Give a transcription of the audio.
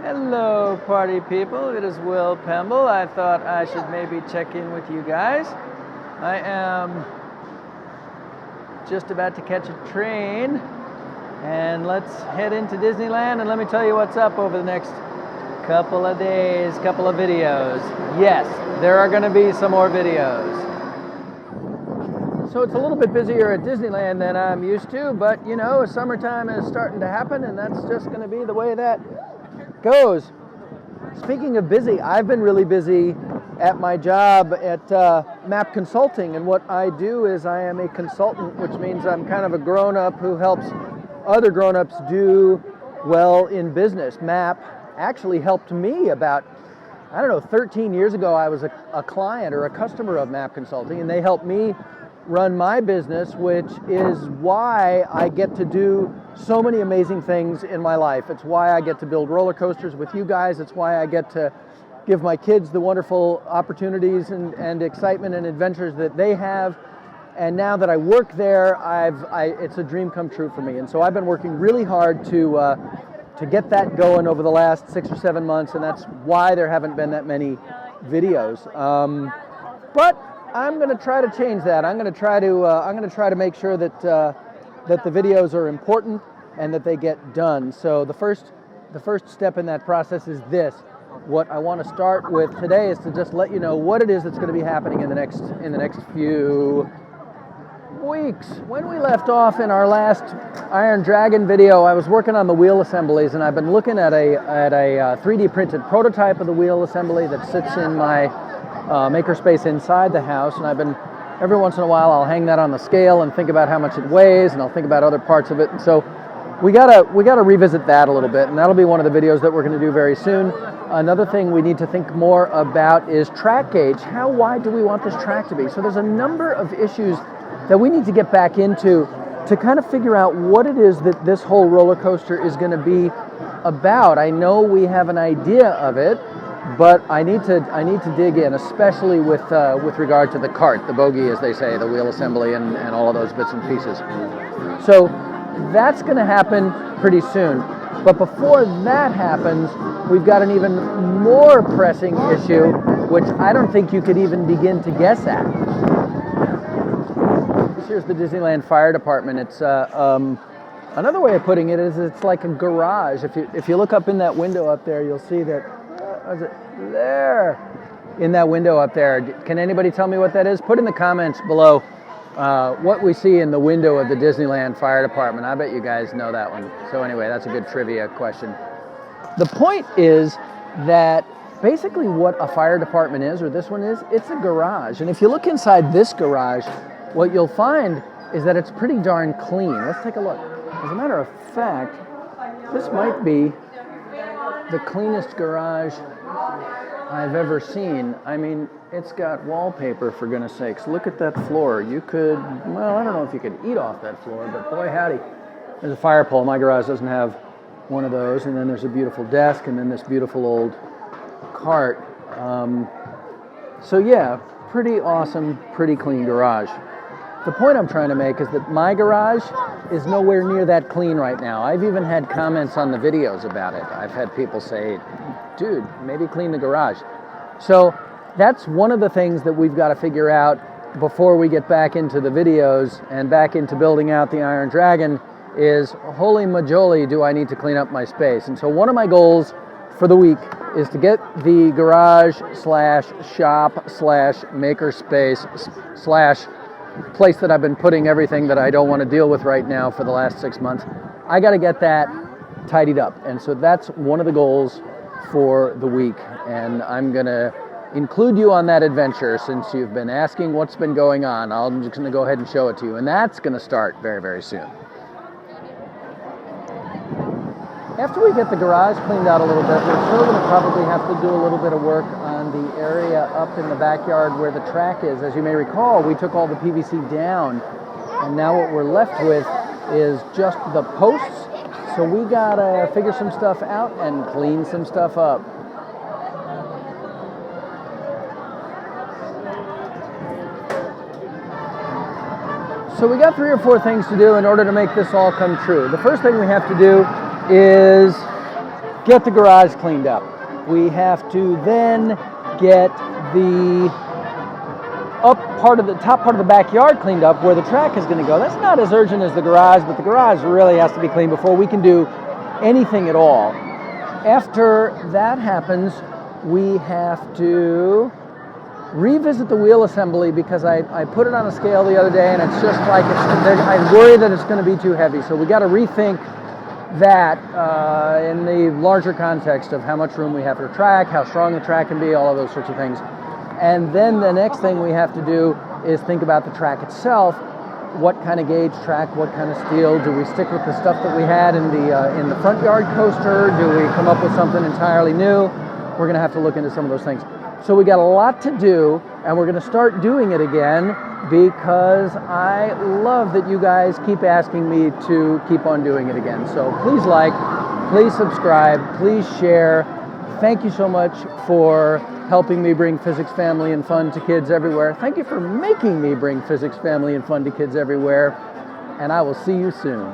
Hello, party people. It is Will Pemble. I thought I should maybe check in with you guys. I am just about to catch a train, and let's head into Disneyland, and let me tell you what's up over the next couple of days, couple of videos. Yes, there are going to be some more videos. So it's a little bit busier at Disneyland than I'm used to, but you know, summertime is starting to happen, and that's just going to be the way that goes. Speaking of busy, I've been really busy at my job at Map Consulting, and what I do is I am a consultant, which means I'm kind of a grown-up who helps other grown-ups do well in business. Map actually helped me about, 13 years ago. I was a client or a customer of Map Consulting, and they helped me run my business, which is why I get to do so many amazing things in my life. It's why I get to build roller coasters with you guys. It's why I get to give my kids the wonderful opportunities and excitement and adventures that they have. And now that I work there, it's a dream come true for me. And so I've been working really hard to get that going over the last 6 or 7 months, and that's why there haven't been that many videos. But I'm going to try to change that. I'm going to try to make sure that that the videos are important and that they get done. So the first step in that process is this. What I want to start with today is to just let you know what it is that's going to be happening in the next few weeks. When we left off in our last Iron Dragon video, I was working on the wheel assemblies, and I've been looking at a 3D printed prototype of the wheel assembly that sits in my makerspace inside the house, and I've been, every once in a while, I'll hang that on the scale and think about how much it weighs, and I'll think about other parts of it. And so we gotta revisit that a little bit, and that'll be one of the videos that we're going to do very soon. Another thing we need to think more about is track gauge. How wide do we want this track to be? So there's a number of issues that we need to get back into to kind of figure out what it is that this whole roller coaster is going to be about. I know we have an idea of it, but I need to dig in, especially with regard to the cart, the bogie, as they say, the wheel assembly, and all of those bits and pieces. So that's going to happen pretty soon. But before that happens, we've got an even more pressing issue, which I don't think you could even begin to guess at. Here's the Disneyland Fire Department. It's another way of putting it is it's like a garage. If you look up in that window up there, you'll see that. Is it there? In that window up there. Can anybody tell me what that is? Put in the comments below what we see in the window of the Disneyland Fire Department. I bet you guys know that one. So anyway, that's a good trivia question. The point is that basically what a fire department is, or this one is, it's a garage. And if you look inside this garage, what you'll find is that it's pretty darn clean. Let's take a look. As a matter of fact, this might be the cleanest garage I've ever seen. I mean, it's got wallpaper, for goodness sakes. Look at that floor. You could, well, I don't know if you could eat off that floor, but boy howdy. There's a fire pole. My garage doesn't have one of those. And then there's a beautiful desk, and then this beautiful old cart. So yeah, pretty awesome, pretty clean garage. The point I'm trying to make is that my garage is nowhere near that clean right now. I've even had comments on the videos about it. I've had people say, dude, maybe clean the garage. So that's one of the things that we've got to figure out before we get back into the videos and back into building out the Iron Dragon is, holy majoli, do I need to clean up my space? And so one of my goals for the week is to get the garage / shop / makerspace / place that I've been putting everything that I don't want to deal with right now for the last 6 months. I got to get that tidied up. And so that's one of the goals for the week. And I'm going to include you on that adventure since you've been asking what's been going on. I'm just going to go ahead and show it to you. And that's going to start very, very soon. After we get the garage cleaned out a little bit, we're still going to probably have to do a little bit of work on the area up in the backyard where the track is. As you may recall, we took all the PVC down, and now what we're left with is just the posts. So we got to figure some stuff out and clean some stuff up. So we got 3 or 4 things to do in order to make this all come true. The first thing we have to do is get the garage cleaned up. We have to then get the top part of the backyard cleaned up where the track is going to go. That's not as urgent as the garage, but the garage really has to be cleaned before we can do anything at all. After that happens, we have to revisit the wheel assembly because I put it on a scale the other day and it's just like, I worry that it's going to be too heavy. So we got to rethink that in the larger context of how much room we have for the track, how strong the track can be, all of those sorts of things. And then the next thing we have to do is think about the track itself. What kind of gauge track, what kind of steel? Do we stick with the stuff that we had in the front yard coaster? Do we come up with something entirely new? We're going to have to look into some of those things. So we got a lot to do, and we're going to start doing it again because I love that you guys keep asking me to keep on doing it again. So please like, please subscribe, please share. Thank you so much for helping me bring physics, family, and fun to kids everywhere. Thank you for making me bring physics, family, and fun to kids everywhere. And I will see you soon.